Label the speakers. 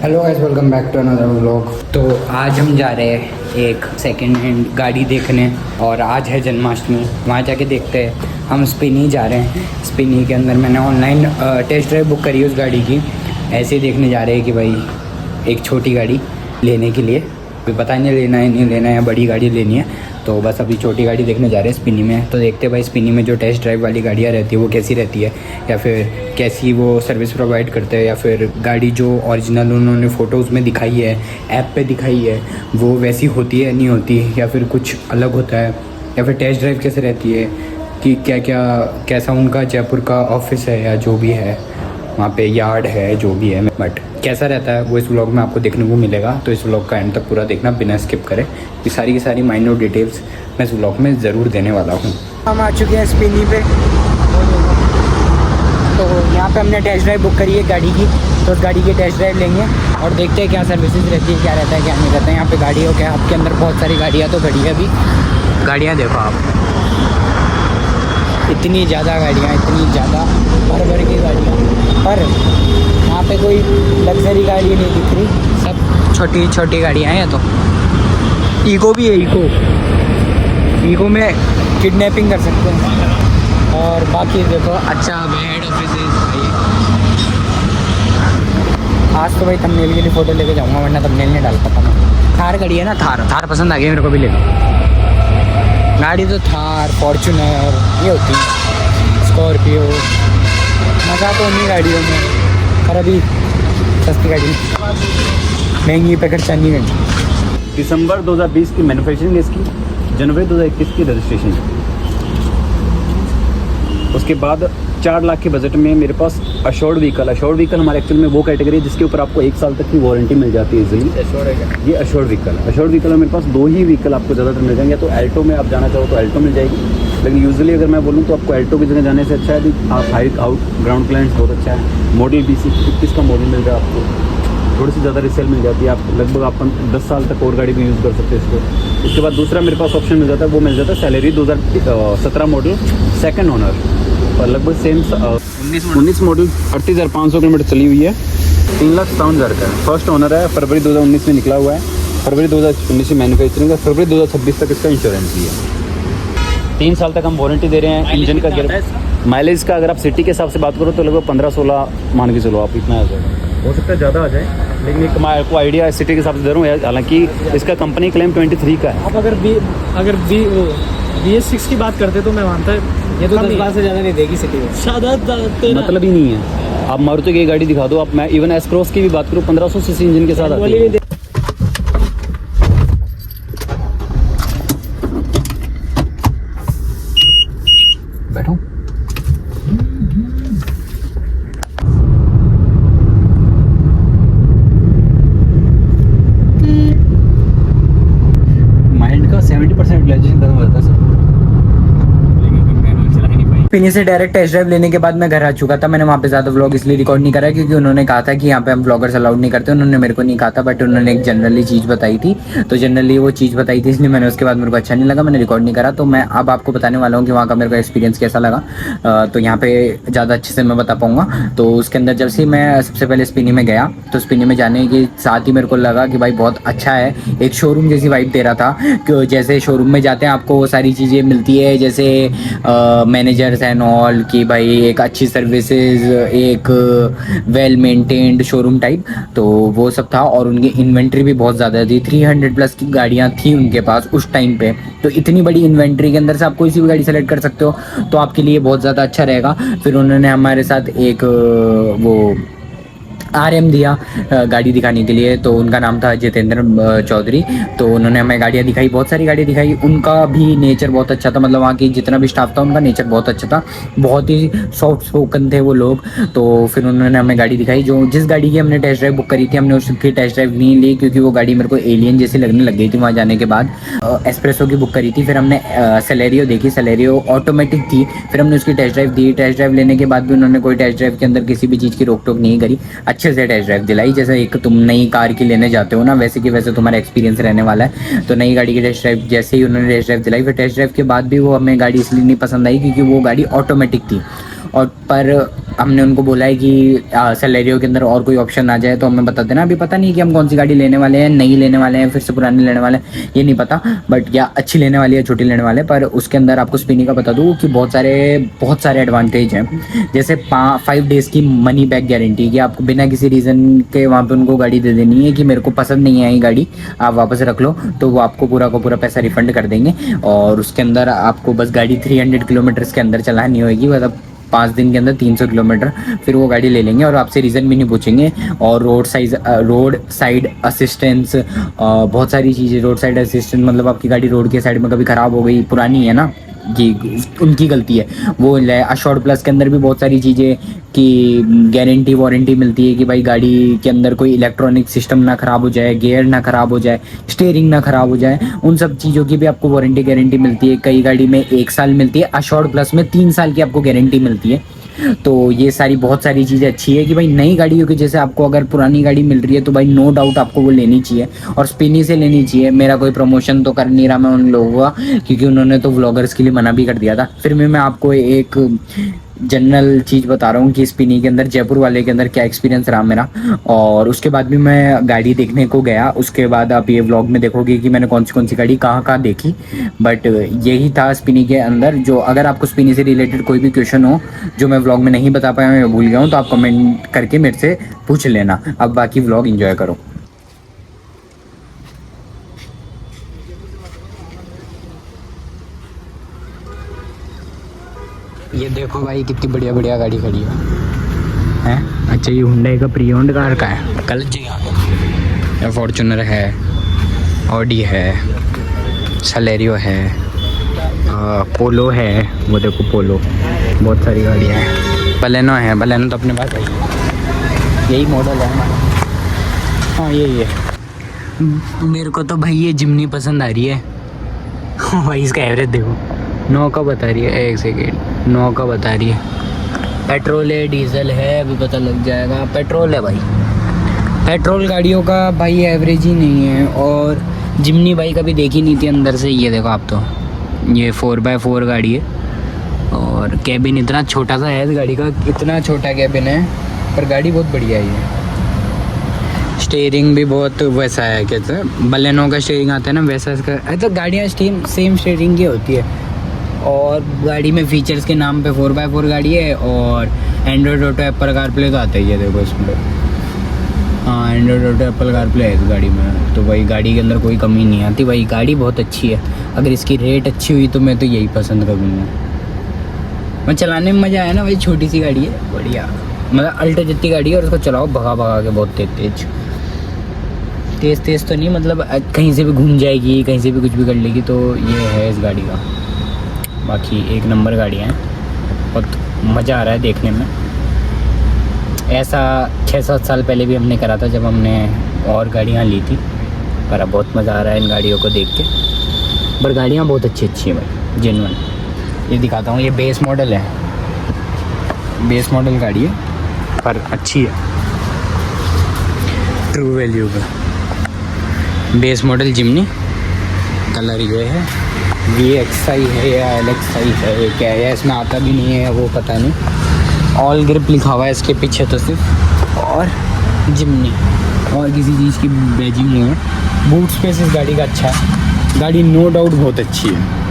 Speaker 1: Hello guys, welcome back to another vlog. तो आज हम जा रहे हैं एक सेकंड हैंड गाड़ी देखने और आज है जन्माष्टमी। वहाँ जाके देखते हैं। हम स्पिनी जा रहे हैं। स्पिनी के अंदर मैंने ऑनलाइन टेस्ट ड्राइव बुक करी है उस गाड़ी की। ऐसे ही देखने जा रहे हैं कि भाई एक छोटी गाड़ी लेने के लिए, कोई पता नहीं लेना है नहीं लेना है या बड़ी गाड़ी लेनी है। तो बस अभी छोटी गाड़ी देखने जा रहे हैं स्पिनी में। तो देखते हैं भाई स्पिनी में जो टेस्ट ड्राइव वाली गाड़ियाँ रहती है वो कैसी रहती है, या फिर कैसी वो सर्विस प्रोवाइड करते हैं, या फिर गाड़ी जो ओरिजिनल उन्होंने फ़ोटोज़ में दिखाई है, ऐप पे दिखाई है, वो वैसी होती है नहीं होती, या फिर कुछ अलग होता है, या फिर टेस्ट ड्राइव कैसे रहती है, कि क्या क्या कैसा उनका जयपुर का ऑफिस है या जो भी है वहाँ पे यार्ड है जो भी है, बट कैसा रहता है वो इस व्लॉग में आपको देखने को मिलेगा। तो इस व्लॉग का एंड तक पूरा देखना बिना स्किप करें। ये सारी की सारी माइन्यूट डिटेल्स मैं इस व्लॉग में ज़रूर देने वाला हूँ। हम आ चुके हैं स्पिनी पे। तो यहाँ पे हमने टेस्ट ड्राइव बुक करी है गाड़ी की, तो उस गाड़ी की टेस्ट ड्राइव लेंगे और देखते हैं क्या सर्विसेज रहती है, क्या रहता है क्या नहीं रहता है। यहाँ पे गाड़ियों के आपके अंदर बहुत सारी गाड़ियाँ तो खड़ी है। अभी गाड़ियाँ देखो आप, इतनी ज़्यादा गाड़ियाँ, इतनी ज़्यादा भर भर की गाड़ियाँ, पर यहाँ पे कोई लग्जरी गाड़ी नहीं दिख रही, सब छोटी छोटी गाड़ियाँ हैं। तो ईको भी है, ईको में किडनैपिंग कर सकते हैं। और बाकी देखो अच्छा हेड ऑफिस है। आज तो भाई थंबनेल के लिए फ़ोटो लेके जाऊँगा, वरना थंबनेल नहीं डाल पाता मैं। थार गाड़ी है ना, थार पसंद आ गई मेरे को भी। ले लो गाड़ी तो थार, फॉर्च्यूनर ये होती है, स्कॉर्पियो। मज़ा तो उन्हीं गाड़ियों में, पर अभी सस्ती गाड़ी महंगी पे खर्चा नहीं करनी।
Speaker 2: दिसंबर 2020 की मैन्युफैक्चरिंग है इसकी, जनवरी 2021 की रजिस्ट्रेशन है। उसके बाद 4 लाख के बजट में मेरे पास अश्योर्ड व्हीकल हमारे एक्चुअल में वो कैटेगरी है जिसके ऊपर आपको 1 साल तक की वारंटी मिल जाती है इजीली। ये अश्योर्ड व्हीकल में मेरे पास 2 ही व्हीकल आपको ज़्यादातर मिल जाएंगे। तो एल्टो में आप जाना चाहो तो एल्टो मिल जाएगी, लेकिन यूजुअली अगर मैं बोलूँ तो आपको एल्टो की जगह जाने से अच्छा है कि आप हाई आउट ग्राउंड क्लाइंट्स बहुत अच्छा है। मॉडल BC21 का मॉडल मिल रहा है आपको, थोड़ी सी ज़्यादा रिसेल मिल जाती है। आप लगभग आप 10 साल तक और गाड़ी भी यूज़ कर सकते हैं इसको। उसके बाद दूसरा मेरे पास ऑप्शन मिल जाता है, वो मिल जाता है सैलरी 2017 मॉडल सेकंड ओनर, और लगभग सेम 19 मॉडल 38,500 किलोमीटर चली हुई है, 3,57,000 का है। फर्स्ट ओनर है, फरवरी 2019 में निकला हुआ है, फरवरी 2019 में मैन्युफैक्चरिंग है, फरवरी 2026 तक इसका इंश्योरेंस भी है। 3 साल तक हम वारंटी दे रहे हैं। इंजन का माइलेज का अगर आप सिटी के हिसाब से बात करो तो लगभग 15-16 मान के चलो आप, इतना आ जाएगा। हो सकता है ज़्यादा आ जाए, लेकिन एक मैं आपको आइडिया सिटी के हिसाब से दे रहा हूँ। हालांकि इसका कंपनी क्लेम 23 का है।
Speaker 3: आप अगर BS6 की बात करते तो मैं मानता है ये तो 10 से ज़्यादा नहीं देगी सिटी में,
Speaker 2: मतलब ही नहीं है। आप मारुति की गाड़ी दिखा दो आप, मैं इवन एस क्रॉस की भी बात करूँ 1500 सीसी इंजन के साथ आती है। बैठो माइंड का 70% यूटिलाइजेशन खत्म हो जाता है सर।
Speaker 1: स्पिनी से डायरेक्ट टेस्ट ड्राइव लेने के बाद मैं घर आ चुका था। मैंने वहाँ पे ज़्यादा व्लॉग इसलिए रिकॉर्ड नहीं करा क्योंकि उन्होंने कहा था कि यहाँ पे हम व्लॉगर्स अलाउड नहीं करते। उन्होंने मेरे को नहीं कहा था, बट उन्होंने एक जनरली चीज़ बताई थी, तो जनरली वो चीज़ बताई थी, इसलिए मैंने उसके बाद मेरे को अच्छा नहीं लगा, मैंने रिकॉर्ड नहीं करा। तो मैं अब आपको बताने वाला हूँ कि वहाँ का मेरे को एक्सपीरियंस कैसा लगा। तो यहाँ पे ज़्यादा अच्छे से मैं बता पाऊँगा। तो उसके अंदर जब से मैं सबसे पहले स्पिनी में गया, तो स्पिनी में जाने के साथ ही मेरे को लगा कि भाई बहुत अच्छा है, एक शोरूम जैसी वाइब दे रहा था। कि जैसे शोरूम में जाते हैं आपको वो सारी चीज़ें मिलती है, जैसे मैनेजर्स एंड ऑल की भाई एक अच्छी सर्विसेज, एक वेल मेंटेन्ड शोरूम टाइप, तो वो सब था। और उनकी इन्वेंट्री भी बहुत ज़्यादा थी, 300 प्लस की गाड़ियाँ थी उनके पास उस टाइम पे। तो इतनी बड़ी इन्वेंट्री के अंदर से आप कोई सी भी गाड़ी सेलेक्ट कर सकते हो, तो आपके लिए बहुत ज़्यादा अच्छा रहेगा। फिर उन्होंने हमारे साथ एक वो RM दिया गाड़ी दिखाने के लिए, तो उनका नाम था जितेंद्र चौधरी। तो उन्होंने हमें गाड़ियाँ दिखाई, बहुत सारी गाड़ी दिखाई। उनका भी नेचर बहुत अच्छा था, मतलब वहाँ की जितना भी स्टाफ था उनका नेचर बहुत अच्छा था, बहुत ही सॉफ्ट स्पोकन थे वो लोग। तो फिर उन्होंने हमें गाड़ी दिखाई, जो जिस गाड़ी की हमने टेस्ट ड्राइव बुक करी थी हमने उसकी टेस्ट ड्राइव नहीं ली क्योंकि वो गाड़ी मेरे को एलियन जैसी लगने लग गई थी वहाँ जाने के बाद। एस्प्रेसो की बुक करी थी, फिर हमने सेलेरियो देखी, सेलेरियो ऑटोमेटिक थी, फिर हमने उसकी टेस्ट ड्राइव दी। टेस्ट ड्राइव लेने के बाद भी उन्होंने कोई टेस्ट ड्राइव के अंदर किसी भी चीज़ की रोक टोक नहीं करी, अच्छे से टेस्ट ड्राइव दिलाई। जैसे एक तुम नई कार की लेने जाते हो ना, वैसे कि वैसे तुम्हारा एक्सपीरियंस रहने वाला है। तो नई गाड़ी की टेस्ट ड्राइव जैसे ही उन्होंने टेस्ट ड्राइव दिलाई, फिर टेस्ट ड्राइव के बाद भी वो हमें गाड़ी इसलिए नहीं पसंद आई क्योंकि वो गाड़ी ऑटोमेटिक थी। और पर हमने उनको बोला है कि सैलरियो के अंदर और कोई ऑप्शन आ जाए तो हमें बता देना। अभी पता नहीं कि हम कौन सी गाड़ी लेने वाले हैं, नई लेने वाले हैं, फिर से पुरानी लेने वाले हैं, ये नहीं पता। बट या अच्छी लेने वाली है, छोटी लेने वाले हैं। पर उसके अंदर आपको स्पिनी का बता दूँ कि बहुत सारे एडवांटेज हैं। जैसे 5 डेज़ की मनी बैक गारंटी, कि आपको बिना किसी रीज़न के वहाँ पे उनको गाड़ी दे देनी है कि मेरे को पसंद नहीं आई गाड़ी, आप वापस रख लो, तो वो आपको पूरा का पूरा पैसा रिफंड कर देंगे। और उसके अंदर आपको बस गाड़ी 300 किलोमीटर्स के अंदर चलानी होगी, मतलब 5 दिन के अंदर 300 किलोमीटर, फिर वो गाड़ी ले लेंगे और आपसे रीज़न भी नहीं पूछेंगे। और रोड साइड असिस्टेंस, बहुत सारी चीज़ें। रोड साइड असिस्टेंस मतलब आपकी गाड़ी रोड के साइड में कभी ख़राब हो गई, पुरानी है ना, ये उनकी गलती है, वो ले। अशोर्ड प्लस के अंदर भी बहुत सारी चीज़ें की गारंटी वारंटी मिलती है कि भाई गाड़ी के अंदर कोई इलेक्ट्रॉनिक सिस्टम ना ख़राब हो जाए, गियर ना ख़राब हो जाए, स्टीयरिंग ना ख़राब हो जाए, उन सब चीज़ों की भी आपको वारंटी गारंटी मिलती है। कई गाड़ी में 1 साल मिलती है, अशोर्ड प्लस में 3 साल की आपको गारंटी मिलती है। तो ये बहुत सारी चीज़ें अच्छी है कि भाई नई गाड़ियों की जैसे आपको अगर पुरानी गाड़ी मिल रही है तो भाई नो डाउट आपको वो लेनी चाहिए, और स्पिनी से लेनी चाहिए। मेरा कोई प्रमोशन तो कर नहीं रहा मैं उन लोगों का, क्योंकि उन्होंने तो व्लॉगर्स के लिए मना भी कर दिया था। फिर मैं आपको एक जनरल चीज़ बता रहा हूँ कि स्पिनी के अंदर, जयपुर वाले के अंदर क्या एक्सपीरियंस रहा मेरा। और उसके बाद भी मैं गाड़ी देखने को गया, उसके बाद आप ये व्लॉग में देखोगे कि मैंने कौन सी गाड़ी कहाँ देखी। बट यही था स्पिनी के अंदर। जो अगर आपको स्पिनी से रिलेटेड कोई भी क्वेश्चन हो जो मैं व्लॉग में नहीं बता पाया, मैं भूल गया हूँ, तो आप कमेंट करके मेरे से पूछ लेना। अब बाकी व्लॉग एंजॉय करो। ये देखो भाई कितनी बढ़िया बढ़िया गाड़ी खड़ी है, हैं? अच्छा, ये हुंडई का प्री-ओन्ड कार का है, गलत जगह। फॉर्च्यूनर है, ऑडी है, सलेरियो है, पोलो है, वो देखो पोलो, बहुत सारी गाड़ियाँ हैं। बलेनो है, बलेनो तो अपने पास है, यही मॉडल है हमारा। हाँ यही है। मेरे को तो भाई ये जिम्नी पसंद आ रही है। भाई इसका एवरेज देखो, 9 का बता रही है। 1 सेकेंड, 9 का बता रही है। पेट्रोल है, डीजल है, अभी पता लग जाएगा। पेट्रोल है भाई। पेट्रोल गाड़ियों का भाई एवरेज ही नहीं है। और जिम्नी भाई कभी देखी नहीं थी अंदर से। ये देखो आप, तो ये 4x4 गाड़ी है, और कैबिन इतना छोटा सा है इस गाड़ी का, इतना छोटा कैबिन है, पर गाड़ी बहुत बढ़िया है ये। स्टीयरिंग भी बहुत वैसा है, कहते हैं बलेनो का स्टीयरिंग आता है ना, वैसा इसका। तो गाड़ियाँ सेम स्टीयरिंग की होती है। और गाड़ी में फीचर्स के नाम पे 4x4 गाड़ी है, और एंड्रॉयड ऑटो, एप्पल कारप्ले तो आता ही है, देखो इसमें। हाँ, एंड्रॉयड ऑटो, एप्पल कारप्ले है इस गाड़ी में। तो भाई गाड़ी के अंदर कोई कमी नहीं आती भाई, गाड़ी बहुत अच्छी है। अगर इसकी रेट अच्छी हुई तो मैं तो यही पसंद करूँगा। मैं चलाने में मज़ा आया ना भाई, छोटी सी गाड़ी है, बढ़िया, मतलब अल्टो जितनी गाड़ी है, और उसको चलाओ भगा के बहुत तेज़ तो नहीं, मतलब कहीं से भी घूम जाएगी, कहीं से भी कुछ भी कर लेगी। तो ये है इस गाड़ी का। बाकी एक नंबर गाड़ियाँ हैं, बहुत मज़ा आ रहा है देखने में। ऐसा 6-7 साल पहले भी हमने करा था जब हमने और गाड़ियाँ ली थी, पर अब बहुत मज़ा आ रहा है इन गाड़ियों को देख के। पर गाड़ियाँ बहुत अच्छी हैं भाई, जेन्युइन। ये दिखाता हूँ, ये बेस मॉडल है, बेस मॉडल गाड़ी है, पर अच्छी है ट्रू वैल्यू का। बेस मॉडल जिम्नी, कलर ये है। VXI है या LXI है, क्या है इसमें आता भी नहीं है, वो पता नहीं। ऑल ग्रिप लिखा हुआ है इसके पीछे तो सिर्फ, और जिम्नी, और किसी चीज़ की बैजिंग नहीं है। बूट स्पेस इस गाड़ी का अच्छा है, गाड़ी नो डाउट बहुत अच्छी है।